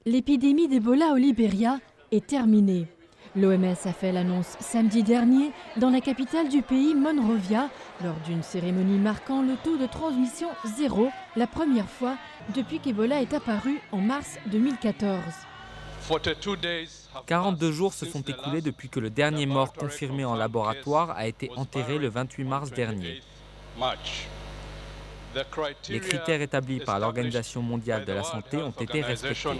L'épidémie d'Ebola au Libéria est terminée. L'OMS a fait l'annonce samedi dernier dans la capitale du pays, Monrovia, lors d'une cérémonie marquant le taux de transmission zéro, la première fois depuis qu'Ebola est apparu en mars 2014. 42 jours se sont écoulés depuis que le dernier mort confirmé en laboratoire a été enterré le 28 mars dernier. Les critères établis par l'Organisation mondiale de la santé ont été respectés.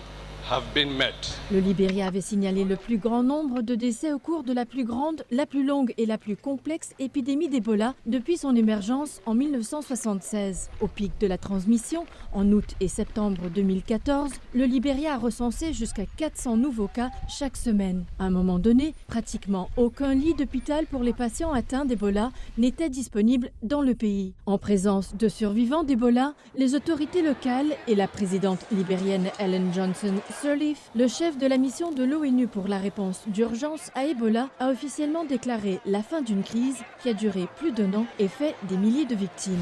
Le Libéria avait signalé le plus grand nombre de décès au cours de la plus grande, la plus longue et la plus complexe épidémie d'Ebola depuis son émergence en 1976. Au pic de la transmission, en août et septembre 2014, le Libéria a recensé jusqu'à 400 nouveaux cas chaque semaine. À un moment donné, pratiquement aucun lit d'hôpital pour les patients atteints d'Ebola n'était disponible dans le pays. En présence de survivants d'Ebola, les autorités locales et la présidente libérienne Ellen Johnson Sirleaf, le chef de la mission de l'ONU pour la réponse d'urgence à Ebola, a officiellement déclaré la fin d'une crise qui a duré plus d'1 an et fait des milliers de victimes.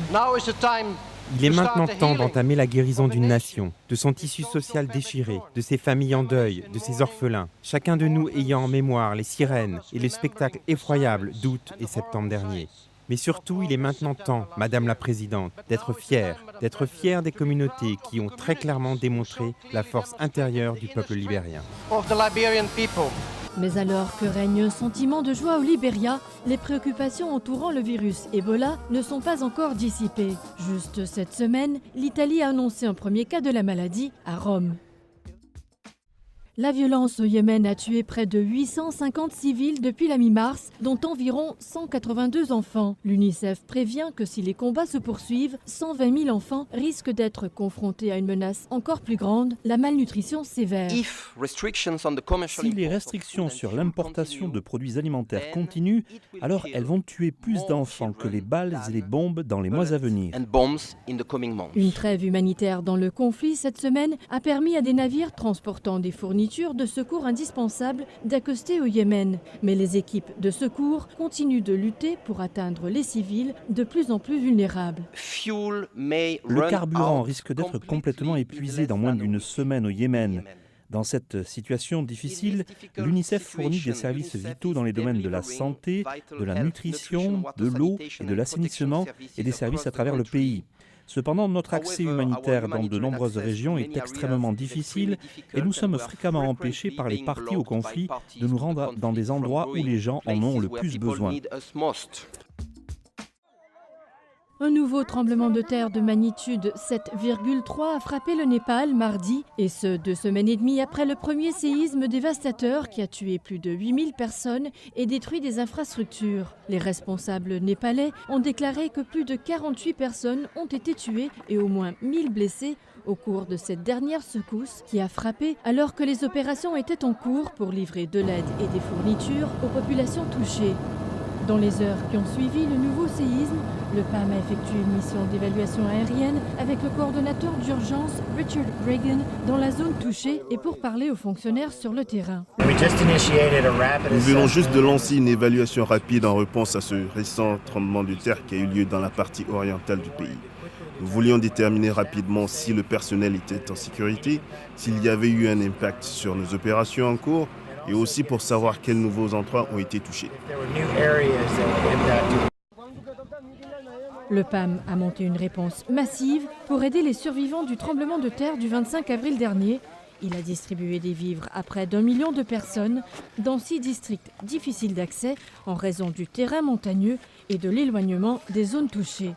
Il est maintenant temps d'entamer la guérison d'une nation, de son tissu social déchiré, de ses familles en deuil, de ses orphelins, chacun de nous ayant en mémoire les sirènes et le spectacle effroyable d'août et septembre dernier. Mais surtout, il est maintenant temps, Madame la Présidente, d'être fière des communautés qui ont très clairement démontré la force intérieure du peuple libérien. Mais alors que règne un sentiment de joie au Libéria, les préoccupations entourant le virus Ebola ne sont pas encore dissipées. Juste cette semaine, l'Italie a annoncé un premier cas de la maladie à Rome. La violence au Yémen a tué près de 850 civils depuis la mi-mars, dont environ 182 enfants. L'UNICEF prévient que si les combats se poursuivent, 120 000 enfants risquent d'être confrontés à une menace encore plus grande, la malnutrition sévère. Si les restrictions sur l'importation de produits alimentaires continuent, alors elles vont tuer plus d'enfants que les balles et les bombes dans les mois à venir. Une trêve humanitaire dans le conflit cette semaine a permis à des navires transportant des fournitures de secours indispensables d'accoster au Yémen. Mais les équipes de secours continuent de lutter pour atteindre les civils de plus en plus vulnérables. Le carburant risque d'être complètement épuisé dans moins d'une semaine au Yémen. Dans cette situation difficile, l'UNICEF fournit des services vitaux dans les domaines de la santé, de la nutrition, de l'eau et de l'assainissement et des services à travers le pays. Cependant, notre accès humanitaire dans de nombreuses régions est extrêmement difficile et nous sommes fréquemment empêchés par les parties au conflit de nous rendre dans des endroits où les gens en ont le plus besoin. Un nouveau tremblement de terre de magnitude 7,3 a frappé le Népal mardi, et ce 2 semaines et demie après le premier séisme dévastateur qui a tué plus de 8000 personnes et détruit des infrastructures. Les responsables népalais ont déclaré que plus de 48 personnes ont été tuées et au moins 1000 blessés au cours de cette dernière secousse qui a frappé alors que les opérations étaient en cours pour livrer de l'aide et des fournitures aux populations touchées. Dans les heures qui ont suivi le nouveau séisme, le PAM a effectué une mission d'évaluation aérienne avec le coordonnateur d'urgence Richard Reagan dans la zone touchée et pour parler aux fonctionnaires sur le terrain. Nous venons juste de lancer une évaluation rapide en réponse à ce récent tremblement de terre qui a eu lieu dans la partie orientale du pays. Nous voulions déterminer rapidement si le personnel était en sécurité, s'il y avait eu un impact sur nos opérations en cours, et aussi pour savoir quels nouveaux endroits ont été touchés. Le PAM a monté une réponse massive pour aider les survivants du tremblement de terre du 25 avril dernier. Il a distribué des vivres à près d'1 million de personnes dans 6 districts difficiles d'accès en raison du terrain montagneux et de l'éloignement des zones touchées.